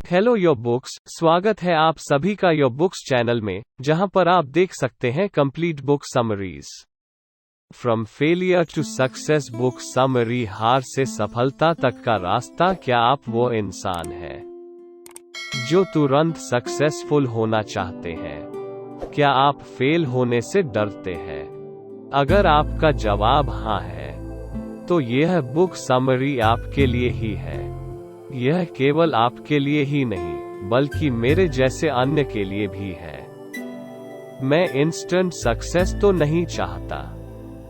Hello your books, स्वागत है आप सभी का योर बुक्स चैनल में, जहां पर आप देख सकते हैं complete book summaries. From failure to success book summary, हार से सफलता तक का रास्ता। क्या आप वो इंसान हैं जो तुरंत सक्सेसफुल होना चाहते हैं? क्या आप फेल होने से डरते हैं? अगर आपका जवाब हाँ है, तो यह बुक समरी आपके लिए ही है। यह केवल आपके लिए ही नहीं, बल्कि मेरे जैसे अन्य के लिए भी है। मैं इंस्टेंट सक्सेस तो नहीं चाहता,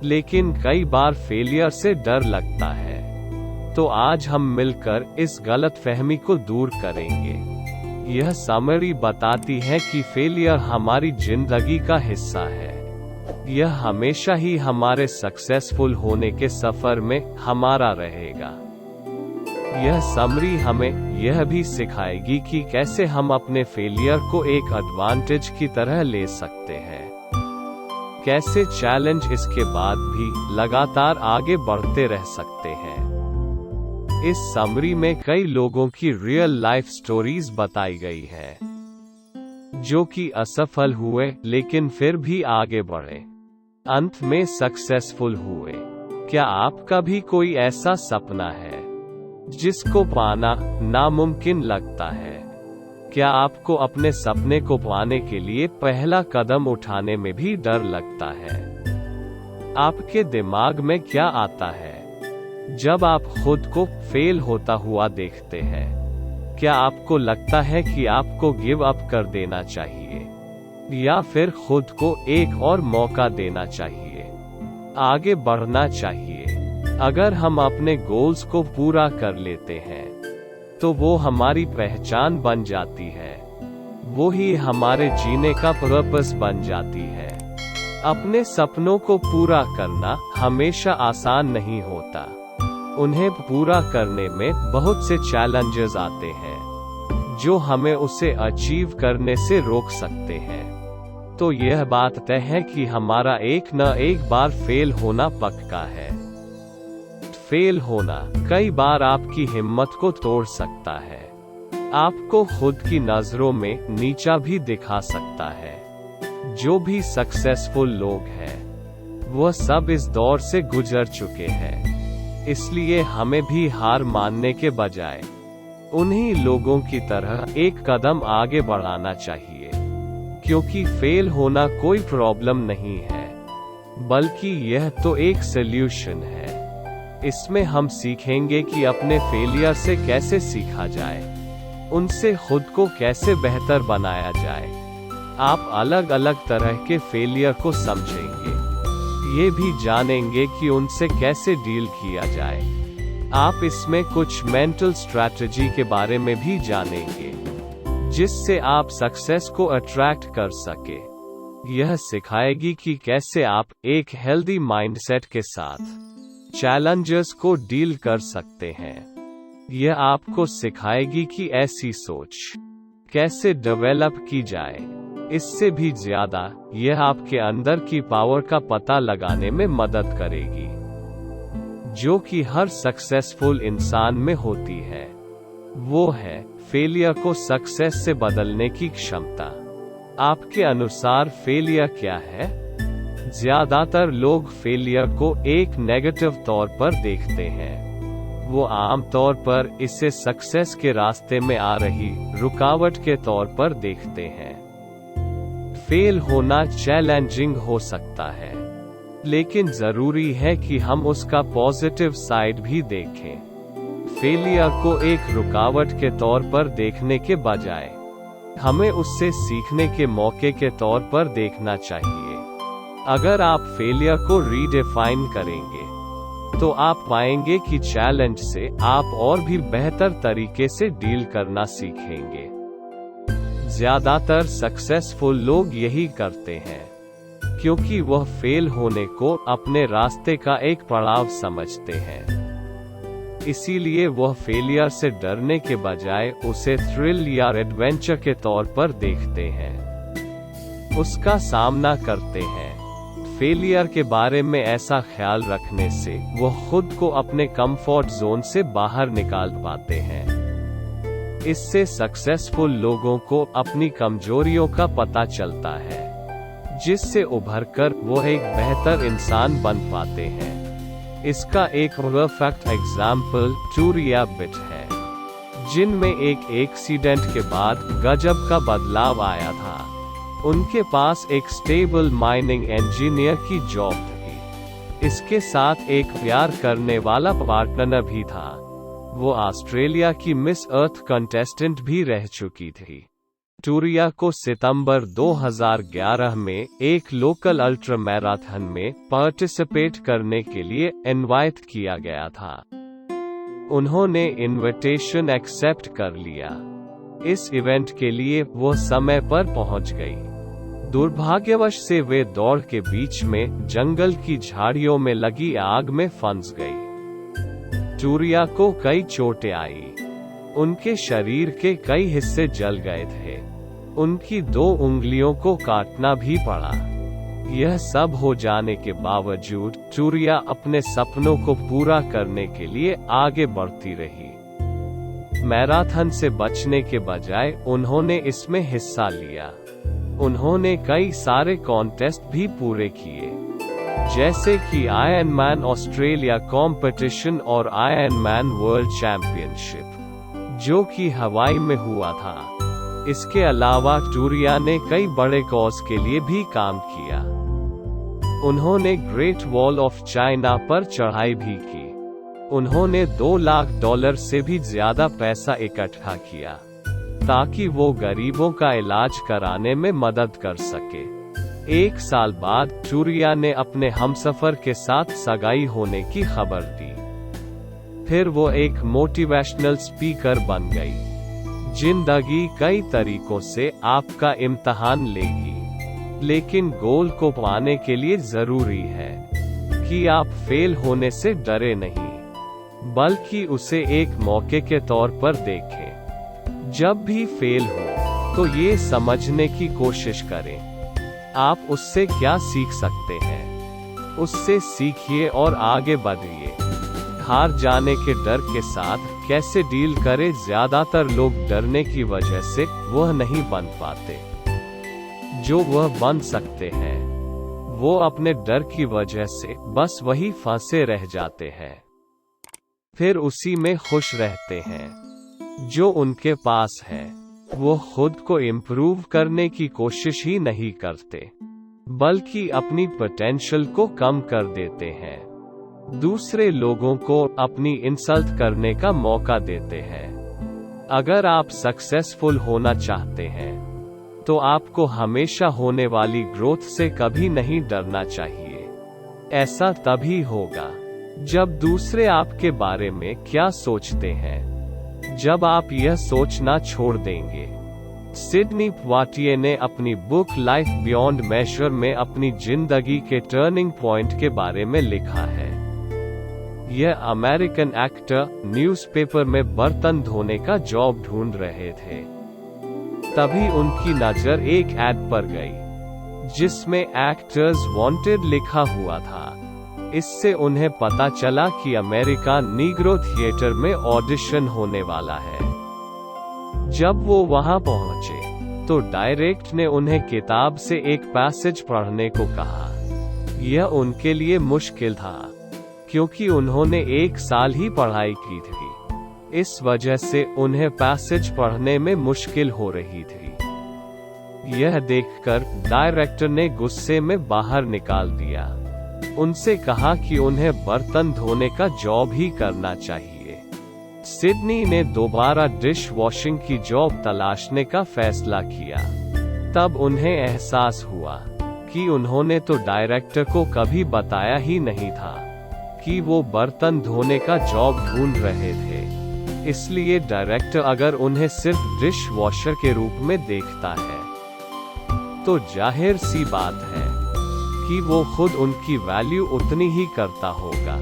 लेकिन कई बार फेलियर से डर लगता है। तो आज हम मिलकर इस गलतफहमी को दूर करेंगे। यह समरी बताती है कि फेलियर हमारी जिंदगी का हिस्सा है। यह हमेशा ही हमारे सक्सेसफुल होने के सफर में हमारा रहेगा। यह समरी हमें यह भी सिखाएगी कि कैसे हम अपने फेलियर को एक एडवांटेज की तरह ले सकते हैं। कैसे चैलेंज इसके बाद भी लगातार आगे बढ़ते रह सकते हैं। इस समरी में कई लोगों की रियल लाइफ स्टोरीज बताई गई है, जो कि असफल हुए लेकिन फिर भी आगे बढ़े, अंत में सक्सेसफुल हुए। क्या आपका भी कोई ऐसा सपना है जिसको पाना नामुमकिन लगता है? क्या आपको अपने सपने को पाने के लिए पहला कदम उठाने में भी डर लगता है? आपके दिमाग में क्या आता है जब आप खुद को फेल होता हुआ देखते हैं? क्या आपको लगता है कि आपको गिव अप कर देना चाहिए, या फिर खुद को एक और मौका देना चाहिए, आगे बढ़ना चाहिए? अगर हम अपने गोल्स को पूरा कर लेते हैं, तो वो हमारी पहचान बन जाती है। वो ही हमारे जीने का पर्पस बन जाती है। अपने सपनों को पूरा करना हमेशा आसान नहीं होता। उन्हें पूरा करने में बहुत से चैलेंजेस आते हैं, जो हमें उसे अचीव करने से रोक सकते हैं। तो यह बात तय है कि हमारा एक न एक बार फेल होना पक्का है। फेल होना कई बार आपकी हिम्मत को तोड़ सकता है, आपको खुद की नजरों में नीचा भी दिखा सकता है। जो भी सक्सेसफुल लोग हैं, वह सब इस दौर से गुजर चुके हैं। इसलिए हमें भी हार मानने के बजाय उन्हीं लोगों की तरह एक कदम आगे बढ़ाना चाहिए। क्योंकि फेल होना कोई प्रॉब्लम नहीं है, बल्कि यह तो एक सल्यूशन है। इसमें हम सीखेंगे कि अपने फेलियर से कैसे सीखा जाए, उनसे खुद को कैसे बेहतर बनाया जाए। आप अलग अलग तरह के फेलियर को समझेंगे, ये भी जानेंगे कि उनसे कैसे डील किया जाए। आप इसमें कुछ मेंटल स्ट्रैटेजी के बारे में भी जानेंगे, जिससे आप सक्सेस को अट्रैक्ट कर सके। यह सिखाएगी कि कैसे आप एक हेल्दी माइंडसेट के साथ चैलेंजेस को डील कर सकते हैं। यह आपको सिखाएगी कि ऐसी सोच कैसे डेवलप की जाए। इससे भी ज्यादा, यह आपके अंदर की पावर का पता लगाने में मदद करेगी, जो कि हर सक्सेसफुल इंसान में होती है। वो है फेलियर को सक्सेस से बदलने की क्षमता। आपके अनुसार फेलियर क्या है? ज्यादातर लोग फेलियर को एक नेगेटिव तौर पर देखते हैं। वो आम तौर पर इसे सक्सेस के रास्ते में आ रही रुकावट के तौर पर देखते हैं। फेल होना चैलेंजिंग हो सकता है, लेकिन जरूरी है कि हम उसका पॉजिटिव साइड भी देखें। फेलियर को एक रुकावट के तौर पर देखने के बजाय हमें उससे सीखने के मौके के तौर पर देखना चाहिए। अगर आप फेलियर को रीडिफाइन करेंगे, तो आप पाएंगे कि चैलेंज से आप और भी बेहतर तरीके से डील करना सीखेंगे। ज्यादातर सक्सेसफुल लोग यही करते हैं, क्योंकि वह फेल होने को अपने रास्ते का एक पड़ाव समझते हैं। इसीलिए वह फेलियर से डरने के बजाय उसे थ्रिल या एडवेंचर के तौर पर देखते हैं, उसका सामना करते हैं। फेलियर के बारे में ऐसा ख्याल रखने से वो खुद को अपने कंफर्ट जोन से बाहर निकाल पाते हैं। इससे सक्सेसफुल लोगों को अपनी कमजोरियों का पता चलता है, जिससे उभरकर वो एक बेहतर इंसान बन पाते हैं। इसका एक परफेक्ट एग्जाम्पल टूरिया बिट है, जिनमें एक एक्सीडेंट के बाद गजब का बदलाव आया था। उनके पास एक स्टेबल माइनिंग इंजीनियर की जॉब थी। इसके साथ एक प्यार करने वाला पार्टनर भी था। वो ऑस्ट्रेलिया की मिस अर्थ कंटेस्टेंट भी रह चुकी थी। टूरिया को सितंबर 2011 में एक लोकल अल्ट्रा मैराथन में पार्टिसिपेट करने के लिए इनवाइट किया गया था। उन्होंने इनविटेशन एक्सेप्ट कर लिया। इस इवेंट के लिए वो समय पर पहुंच गई। दुर्भाग्यवश से वे दौड़ के बीच में जंगल की झाड़ियों में लगी आग में फंस गई। टूरिया को कई चोटें आई। उनके शरीर के कई हिस्से जल गए थे। उनकी 2 उंगलियों को काटना भी पड़ा। यह सब हो जाने के बावजूद टूरिया अपने सपनों को पूरा करने के लिए आगे बढ़ती रही। मैराथन से बचने के बजाय उन्होंने इसमें हिस्सा लिया। उन्होंने कई सारे कॉन्टेस्ट भी पूरे किए, जैसे कि आयरनमैन ऑस्ट्रेलिया कॉम्पिटिशन और आयरनमैन वर्ल्ड चैंपियनशिप, जो कि हवाई में हुआ था। इसके अलावा टूरिया ने कई बड़े कॉज के लिए भी काम किया। उन्होंने ग्रेट वॉल ऑफ चाइना पर चढ़ाई भी की। उन्होंने $2 लाख से भी ज्यादा पैसा इकट्ठा किया, ताकि वो गरीबों का इलाज कराने में मदद कर सके। 1 साल बाद टूरिया ने अपने हमसफर के साथ सगाई होने की खबर दी। फिर वो एक मोटिवेशनल स्पीकर बन गई। जिंदगी कई तरीकों से आपका इम्तिहान लेगी, लेकिन गोल को पाने के लिए जरूरी है कि आप फेल होने से डरे नहीं, बल्कि उसे एक मौके के तौर पर देखें। जब भी फेल हो तो ये समझने की कोशिश करें आप उससे क्या सीख सकते हैं। उससे सीखिए और आगे बढ़िए। हार जाने के डर के साथ कैसे डील करें। ज्यादातर लोग डरने की वजह से वह नहीं बन पाते जो वह बन सकते हैं। वो अपने डर की वजह से बस वही फंसे रह जाते हैं, फिर उसी में खुश रहते हैं जो उनके पास है। वो खुद को इम्प्रूव करने की कोशिश ही नहीं करते, बल्कि अपनी पोटेंशियल को कम कर देते हैं। दूसरे लोगों को अपनी इंसल्ट करने का मौका देते हैं। अगर आप सक्सेसफुल होना चाहते हैं तो आपको हमेशा होने वाली ग्रोथ से कभी नहीं डरना चाहिए। ऐसा तभी होगा जब दूसरे आपके बारे में क्या सोचते हैं। जब आप यह सोचना छोड़ देंगे। सिडनी पोइटिए ने अपनी बुक लाइफ बियॉन्ड मेजर में अपनी जिंदगी के टर्निंग पॉइंट के बारे में लिखा है। यह अमेरिकन एक्टर न्यूज़पेपर में बर्तन धोने का जॉब ढूंढ रहे थे। तभी उनकी नजर एक ऐड पर गई जिसमें एक्टर्स वांटेड लिखा हुआ था। इससे उन्हें पता चला कि अमेरिकन नीग्रो थिएटर में ऑडिशन होने वाला है। जब वो वहां पहुंचे तो डायरेक्टर ने उन्हें किताब से एक पैसेज पढ़ने को कहा। यह उनके लिए मुश्किल था क्योंकि उन्होंने 1 साल ही पढ़ाई की थी। इस वजह से उन्हें पैसेज पढ़ने में मुश्किल हो रही थी। यह देखकर डायरेक्टर ने गुस्से में बाहर निकाल दिया। उनसे कहा कि उन्हें बर्तन धोने का जॉब ही करना चाहिए। सिडनी ने दोबारा डिश वॉशिंग की जॉब तलाशने का फैसला किया। तब उन्हें एहसास हुआ कि उन्होंने तो डायरेक्टर को कभी बताया ही नहीं था कि वो बर्तन धोने का जॉब ढूंढ रहे थे। इसलिए डायरेक्टर अगर उन्हें सिर्फ डिश वॉशर के रूप में देखता है तो जाहिर सी बात है कि वो खुद उनकी वैल्यू उतनी ही करता होगा।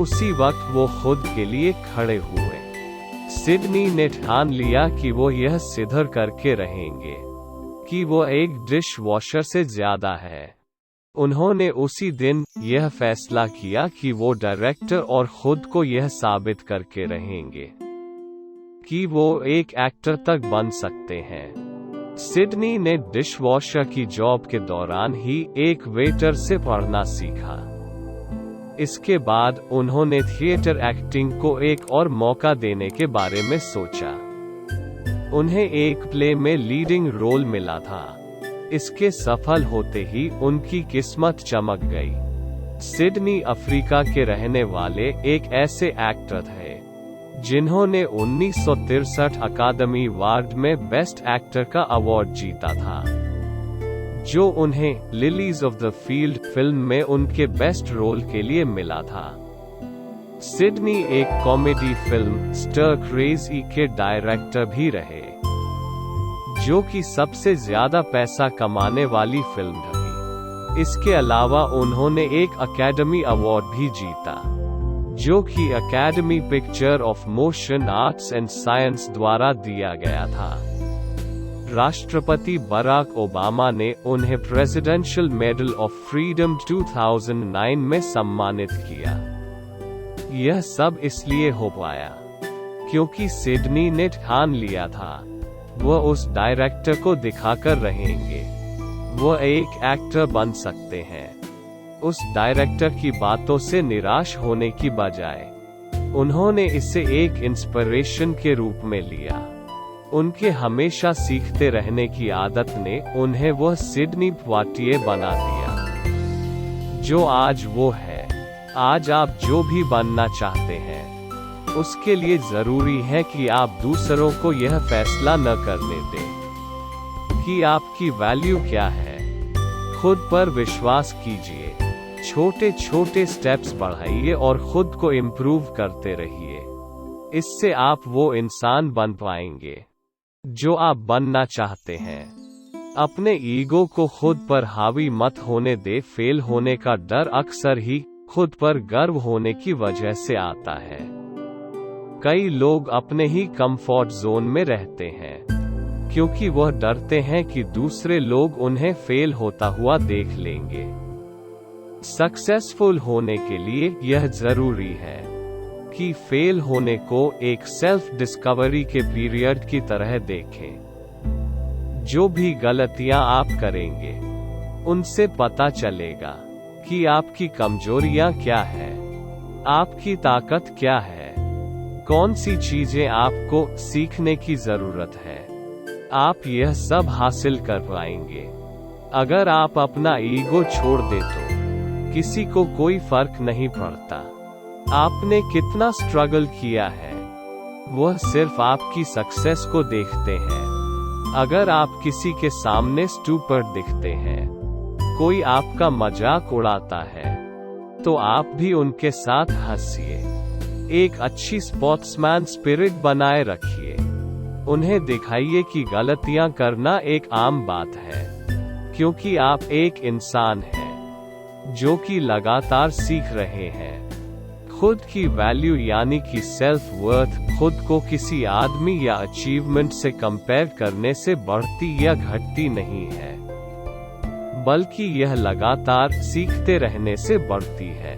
उसी वक्त वो खुद के लिए खड़े हुए। सिडनी ने ठान लिया कि वो यह सिद्ध करके रहेंगे कि वो एक डिश वॉशर से ज्यादा है। उन्होंने उसी दिन यह फैसला किया कि वो डायरेक्टर और खुद को यह साबित करके रहेंगे। कि वो एक एक्टर तक बन सकते हैं। सिडनी ने डिशवॉशर की जॉब के दौरान ही एक वेटर से पढ़ना सीखा। इसके बाद उन्होंने थिएटर एक्टिंग को एक और मौका देने के बारे में सोचा। उन्हें एक प्ले में लीडिंग रोल मिला था। इसके सफल होते ही उनकी किस्मत चमक गई। सिडनी अफ्रीका के रहने वाले एक ऐसे एक्टर थे जिन्होंने 1963 अकादमी अवार्ड में बेस्ट एक्टर का अवार्ड जीता था, जो उन्हें lilies of the field film में उनके बेस्ट रोल के लिए मिला था। सिडनी एक कॉमेडी फिल्म स्टर क्रेजी के डायरेक्टर भी रहे, जो कि सबसे ज्यादा पैसा कमाने वाली फिल्म थी। इसके अलावा उन्होंने एक अकेडमी अवार्ड भी जीता, जो कि academy picture of motion arts and science द्वारा दिया गया था। राष्ट्रपति बराक ओबामा ने उन्हें प्रेसिडेंशियल मेडल ऑफ फ्रीडम 2009 में सम्मानित किया। यह सब इसलिए हो पाया क्योंकि सिडनी ने ठान लिया था वह उस डायरेक्टर को दिखाकर रहेंगे वह एक एक्टर बन सकते हैं। उस डायरेक्टर की बातों से निराश होने की बजाय उन्होंने इसे एक इंस्पिरेशन के रूप में लिया। उनके हमेशा सीखते रहने की आदत ने उन्हें वह सिडनी पोइटिए बना दिया जो आज वो है। आज आप जो भी बनना चाहते हैं, उसके लिए जरूरी है कि आप दूसरों को यह फैसला न करने दें कि आपकी वैल्यू क्या है। खुद पर विश्वास कीजिए, छोटे छोटे स्टेप्स बढ़ाइए और खुद को इम्प्रूव करते रहिए। इससे आप वो इंसान बन पाएंगे जो आप बनना चाहते हैं। अपने ईगो को खुद पर हावी मत होने दे। फेल होने का डर अक्सर ही खुद पर गर्व होने की वजह से आता है। कई लोग अपने ही कंफर्ट जोन में रहते हैं क्योंकि वह डरते हैं कि दूसरे लोग उन्हें फेल होता हुआ देख लेंगे। सक्सेसफुल होने के लिए यह जरूरी है कि फेल होने को एक सेल्फ डिस्कवरी के पीरियड की तरह देखें। जो भी गलतियां आप करेंगे, उनसे पता चलेगा कि आपकी कमजोरियां क्या है, आपकी ताकत क्या है, कौन सी चीजें आपको सीखने की जरूरत है। आप यह सब हासिल कर पाएंगे। अगर आप अपना ईगो छोड़ दे तो किसी को कोई फर्क नहीं पड़ता आपने कितना स्ट्रगल किया है। वह सिर्फ आपकी सक्सेस को देखते हैं। अगर आप किसी के सामने स्टूपिड दिखते हैं, कोई आपका मजाक उड़ाता है, तो आप भी उनके साथ हंसिए। एक अच्छी स्पोर्ट्समैन स्पिरिट बनाए रखिए। उन्हें दिखाइए कि गलतियां करना एक आम बात है, क्योंकि आप एक इंसान हैं जो कि लगातार सीख रहे हैं। खुद की वैल्यू यानी कि सेल्फ वर्थ खुद को किसी आदमी या अचीवमेंट से कंपेयर करने से बढ़ती या घटती नहीं है, बल्कि यह लगातार सीखते रहने से बढ़ती है।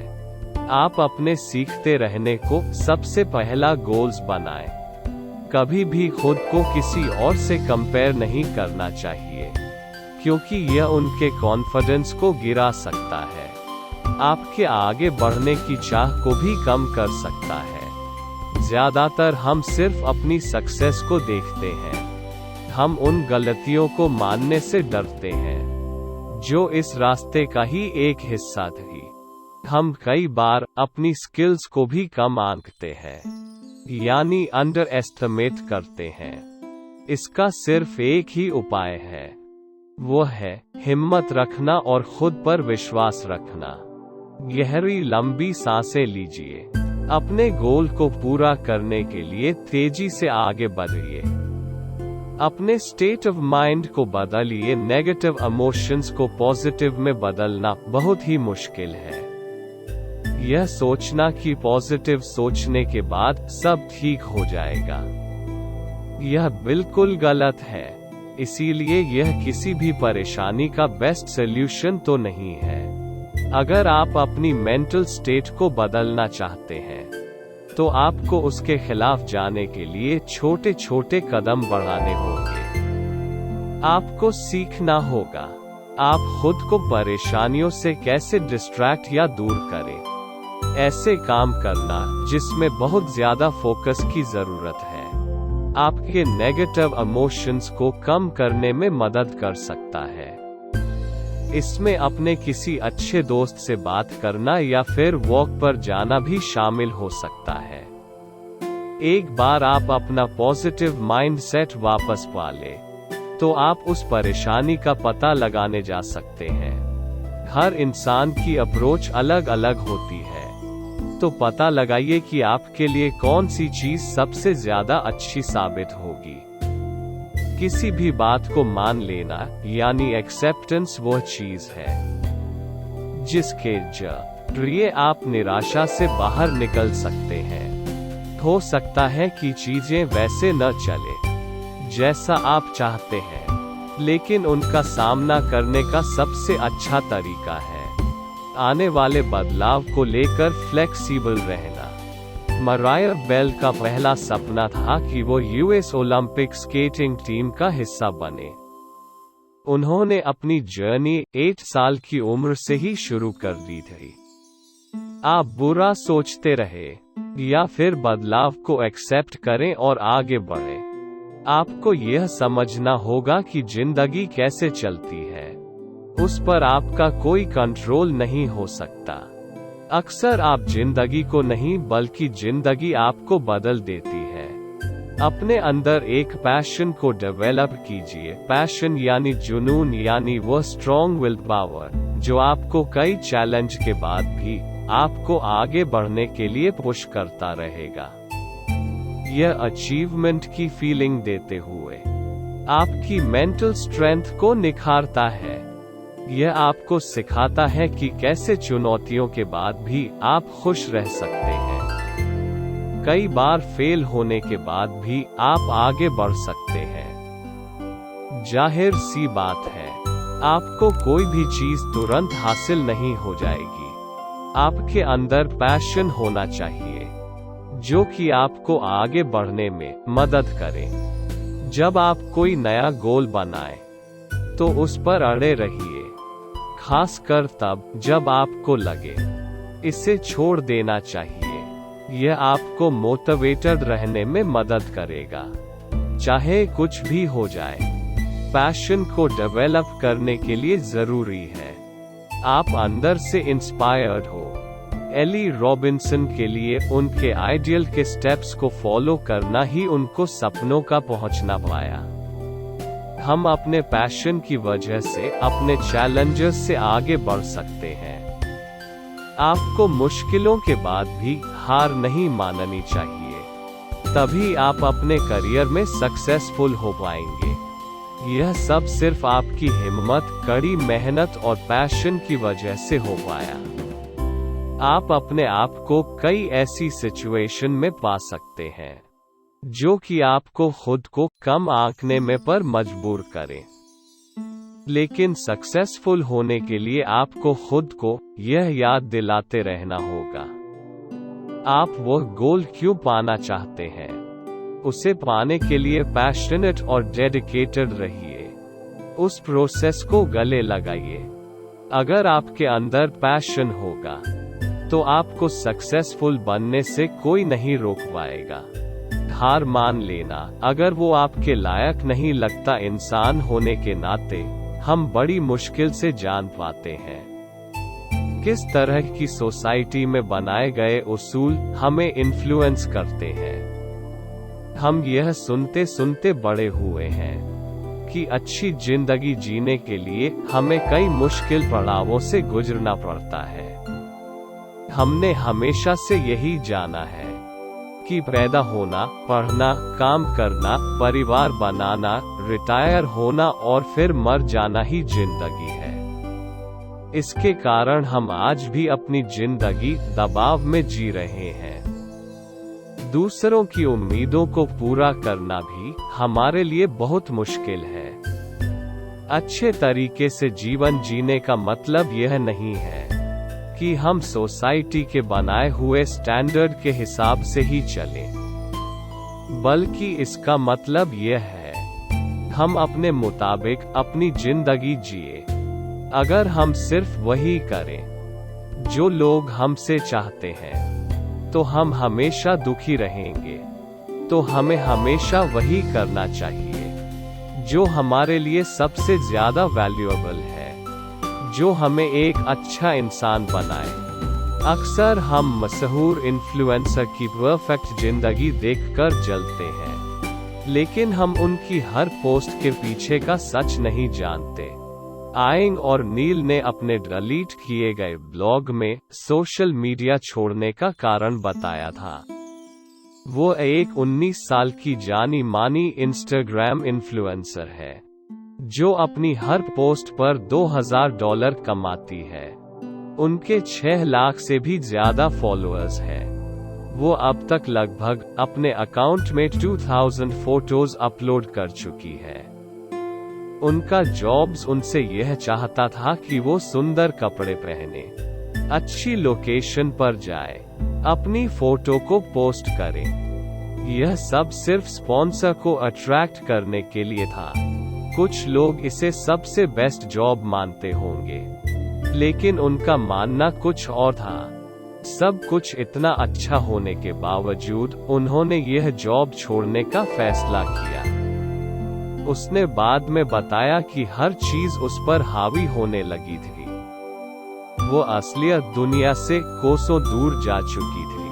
आप अपने सीखते रहने को सबसे पहला गोल्स बनाएं। कभी भी खुद को किसी और से कंपेयर नहीं करना चाहिए, क्योंकि यह उनके कॉन्फिडेंस को गिरा सकता है, आपके आगे बढ़ने की चाह को भी कम कर सकता है। ज्यादातर हम सिर्फ अपनी सक्सेस को देखते हैं। हम उन गलतियों को मानने से डरते हैं जो इस रास्ते का ही एक हिस्सा थी। हम कई बार अपनी स्किल्स को भी कम आंकते हैं, यानी अंडर एस्टिमेट करते हैं। इसका सिर्फ एक ही उपाय है, वो है हिम्मत रखना और खुद पर विश्वास रखना। गहरी लंबी सांसें लीजिए। अपने गोल को पूरा करने के लिए तेजी से आगे बढ़िए। अपने स्टेट ऑफ माइंड को बदलिए। नेगेटिव इमोशंस को पॉजिटिव में बदलना बहुत ही मुश्किल है। यह सोचना कि पॉजिटिव सोचने के बाद सब ठीक हो जाएगा, यह बिल्कुल गलत है। इसीलिए यह किसी भी परेशानी का बेस्ट सॉल्यूशन तो नहीं है। अगर आप अपनी मेंटल स्टेट को बदलना चाहते हैं, तो आपको उसके खिलाफ जाने के लिए छोटे छोटे कदम बढ़ाने होंगे। आपको सीखना होगा आप खुद को परेशानियों से कैसे डिस्ट्रैक्ट या दूर करें। ऐसे काम करना जिसमें बहुत ज्यादा फोकस की जरूरत है आपके नेगेटिव इमोशंस को कम करने में मदद कर सकता है। इसमें अपने किसी अच्छे दोस्त से बात करना या फिर वॉक पर जाना भी शामिल हो सकता है। एक बार आप अपना पॉजिटिव माइंडसेट वापस पा ले तो आप उस परेशानी का पता लगाने जा सकते हैं। हर इंसान की अप्रोच अलग अलग होती है, तो पता लगाइए कि आपके लिए कौन सी चीज सबसे ज्यादा अच्छी साबित होगी। किसी भी बात को मान लेना यानी एक्सेप्टेंस वह चीज है जिसके जरिए आप निराशा से बाहर निकल सकते हैं। हो सकता है कि चीजें वैसे न चले जैसा आप चाहते हैं, लेकिन उनका सामना करने का सबसे अच्छा तरीका है आने वाले बदलाव को लेकर फ्लेक्सिबल रहना। मराया बेल का पहला सपना था कि वो यूएस ओलंपिक स्केटिंग टीम का हिस्सा बने। उन्होंने अपनी जर्नी 8 साल की उम्र से ही शुरू कर दी थी। आप बुरा सोचते रहे या फिर बदलाव को एक्सेप्ट करें और आगे बढ़ें। आपको यह समझना होगा कि जिंदगी कैसे चलती है, उस पर आपका कोई कंट्रोल नहीं हो सकता। अक्सर आप जिंदगी को नहीं बल्कि जिंदगी आपको बदल देती है। अपने अंदर एक पैशन को डेवलप कीजिए। पैशन यानी जुनून, यानी वह स्ट्रॉन्ग विल पावर जो आपको कई चैलेंज के बाद भी आपको आगे बढ़ने के लिए पुश करता रहेगा। यह अचीवमेंट की फीलिंग देते हुए आपकी मेंटल स्ट्रेंथ को निखारता है। यह आपको सिखाता है कि कैसे चुनौतियों के बाद भी आप खुश रह सकते हैं। कई बार फेल होने के बाद भी आप आगे बढ़ सकते हैं। जाहिर सी बात है, आपको कोई भी चीज तुरंत हासिल नहीं हो जाएगी। आपके अंदर पैशन होना चाहिए जो कि आपको आगे बढ़ने में मदद करे। जब आप कोई नया गोल बनाएं, तो उस पर अड़े रहिए, खासकर तब जब आपको लगे इसे छोड़ देना चाहिए। यह आपको मोटिवेटेड रहने में मदद करेगा, चाहे कुछ भी हो जाए। पैशन को डेवलप करने के लिए जरूरी है आप अंदर से इंस्पायर्ड हो। एली रॉबिन्सन के लिए उनके आइडियल के स्टेप्स को फॉलो करना ही उनको सपनों का पहुंचना पाया। हम अपने पैशन की वजह से अपने चैलेंजेस से आगे बढ़ सकते हैं। आपको मुश्किलों के बाद भी हार नहीं माननी चाहिए, तभी आप अपने करियर में सक्सेसफुल हो पाएंगे। यह सब सिर्फ आपकी हिम्मत, कड़ी मेहनत और पैशन की वजह से हो पाया। आप अपने आप को कई ऐसी सिचुएशन में पा सकते हैं जो कि आपको खुद को कम आंकने में पर मजबूर करें। लेकिन सक्सेसफुल होने के लिए आपको खुद को यह याद दिलाते रहना होगा आप वो गोल क्यों पाना चाहते हैं। उसे पाने के लिए पैशनेट और डेडिकेटेड रहिए। उस प्रोसेस को गले लगाइए। अगर आपके अंदर पैशन होगा तो आपको सक्सेसफुल बनने से कोई नहीं रोक पाएगा। हार मान लेना अगर वो आपके लायक नहीं लगता, इंसान होने के नाते हम बड़ी मुश्किल से जान पाते हैं किस तरह की सोसाइटी में बनाए गए उसूल हमें इन्फ्लुएंस करते हैं। हम यह सुनते सुनते बड़े हुए हैं कि अच्छी जिंदगी जीने के लिए हमें कई मुश्किल पड़ावों से गुजरना पड़ता है। हमने हमेशा से यही जाना है कि पैदा होना, पढ़ना, काम करना, परिवार बनाना, रिटायर होना और फिर मर जाना ही जिंदगी है। इसके कारण हम आज भी अपनी जिंदगी दबाव में जी रहे हैं। दूसरों की उम्मीदों को पूरा करना भी हमारे लिए बहुत मुश्किल है। अच्छे तरीके से जीवन जीने का मतलब यह नहीं है कि हम सोसाइटी के बनाए हुए स्टैंडर्ड के हिसाब से ही चलें, बल्कि इसका मतलब यह है हम अपने मुताबिक अपनी जिंदगी जिए। अगर हम सिर्फ वही करें जो लोग हमसे चाहते हैं, तो हम हमेशा दुखी रहेंगे। तो हमें हमेशा वही करना चाहिए जो हमारे लिए सबसे ज्यादा वैल्यूएबल है, जो हमें एक अच्छा इंसान बनाए। अक्सर हम मशहूर इन्फ्लुएंसर की परफेक्ट जिंदगी देखकर जलते हैं, लेकिन हम उनकी हर पोस्ट के पीछे का सच नहीं जानते। आइंग और नील ने अपने डिलीट किए गए ब्लॉग में सोशल मीडिया छोड़ने का कारण बताया था। वो एक 19 साल की जानी मानी इंस्टाग्राम इन्फ्लुएंसर है, जो अपनी हर पोस्ट पर $2000 कमाती है। उनके 6 लाख से भी ज्यादा फॉलोअर्स हैं। वो अब तक लगभग अपने अकाउंट में 2000 फोटोज अपलोड कर चुकी है। उनका जॉब्स उनसे यह चाहता था कि वो सुंदर कपड़े पहने, अच्छी लोकेशन पर जाए, अपनी फोटो को पोस्ट करें। यह सब सिर्फ स्पॉन्सर को अट्रैक्ट करने के लिए था। कुछ लोग इसे सबसे बेस्ट जॉब मानते होंगे, लेकिन उनका मानना कुछ और था। सब कुछ इतना अच्छा होने के बावजूद उन्होंने यह जॉब छोड़ने का फैसला किया। उसने बाद में बताया कि हर चीज उस पर हावी होने लगी थी। वो असलियत दुनिया से कोसों दूर जा चुकी थी।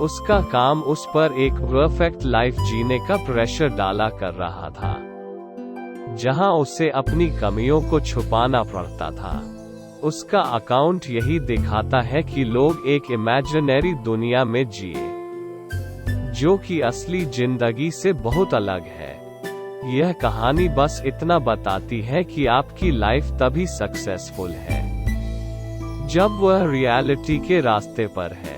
उसका काम उस पर एक परफेक्ट लाइफ जीने का प्रेशर डाला कर रहा था, जहां उसे अपनी कमियों को छुपाना पड़ता था। उसका अकाउंट यही दिखाता है कि लोग एक इमेजिनरी दुनिया में जिए, जो कि असली जिंदगी से बहुत अलग है। यह कहानी बस इतना बताती है कि आपकी लाइफ तभी सक्सेसफुल है जब वह रियलिटी के रास्ते पर है।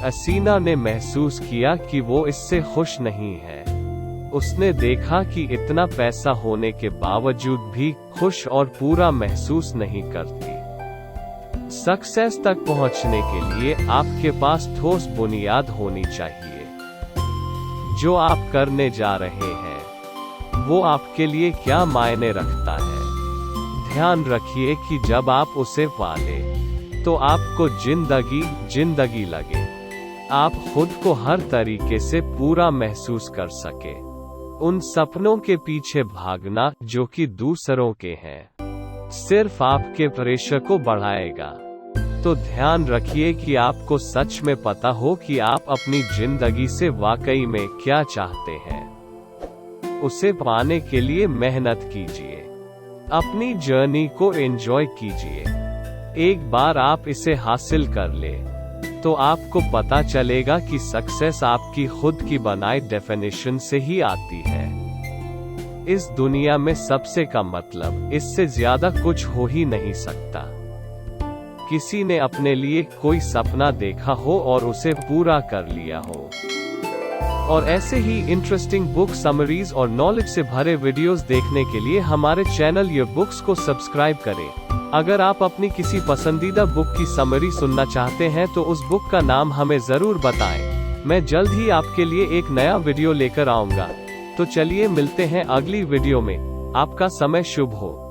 असीना ने महसूस किया कि वो इससे खुश नहीं है। उसने देखा कि इतना पैसा होने के बावजूद भी खुश और पूरा महसूस नहीं करती। सक्सेस तक पहुंचने के लिए आपके पास ठोस बुनियाद होनी चाहिए। जो आप करने जा रहे हैं, वो आपके लिए क्या मायने रखता है। ध्यान रखिए कि जब आप उसे पालें, तो आपको जिंदगी लगे। आप खुद को हर तरीके से पूरा महसूस कर सके। उन सपनों के पीछे भागना जो कि दूसरों के हैं, सिर्फ आपके प्रेशर को बढ़ाएगा। तो ध्यान रखिए कि आपको सच में पता हो कि आप अपनी जिंदगी से वाकई में क्या चाहते हैं। उसे पाने के लिए मेहनत कीजिए। अपनी जर्नी को एंजॉय कीजिए। एक बार आप इसे हासिल कर ले, तो आपको पता चलेगा कि सक्सेस आपकी खुद की बनाई डेफिनेशन से ही आती है। इस दुनिया में सबसे कम मतलब इससे ज्यादा कुछ हो ही नहीं सकता। किसी ने अपने लिए कोई सपना देखा हो और उसे पूरा कर लिया हो। और ऐसे ही इंटरेस्टिंग बुक समरीज और नॉलेज से भरे वीडियोस देखने के लिए हमारे चैनल ये बुक्स को सब्सक्राइब करें। अगर आप अपनी किसी पसंदीदा बुक की समरी सुनना चाहते हैं तो उस बुक का नाम हमें जरूर बताएं। मैं जल्द ही आपके लिए एक नया वीडियो लेकर आऊंगा। तो चलिए मिलते हैं अगली वीडियो में। आपका समय शुभ हो।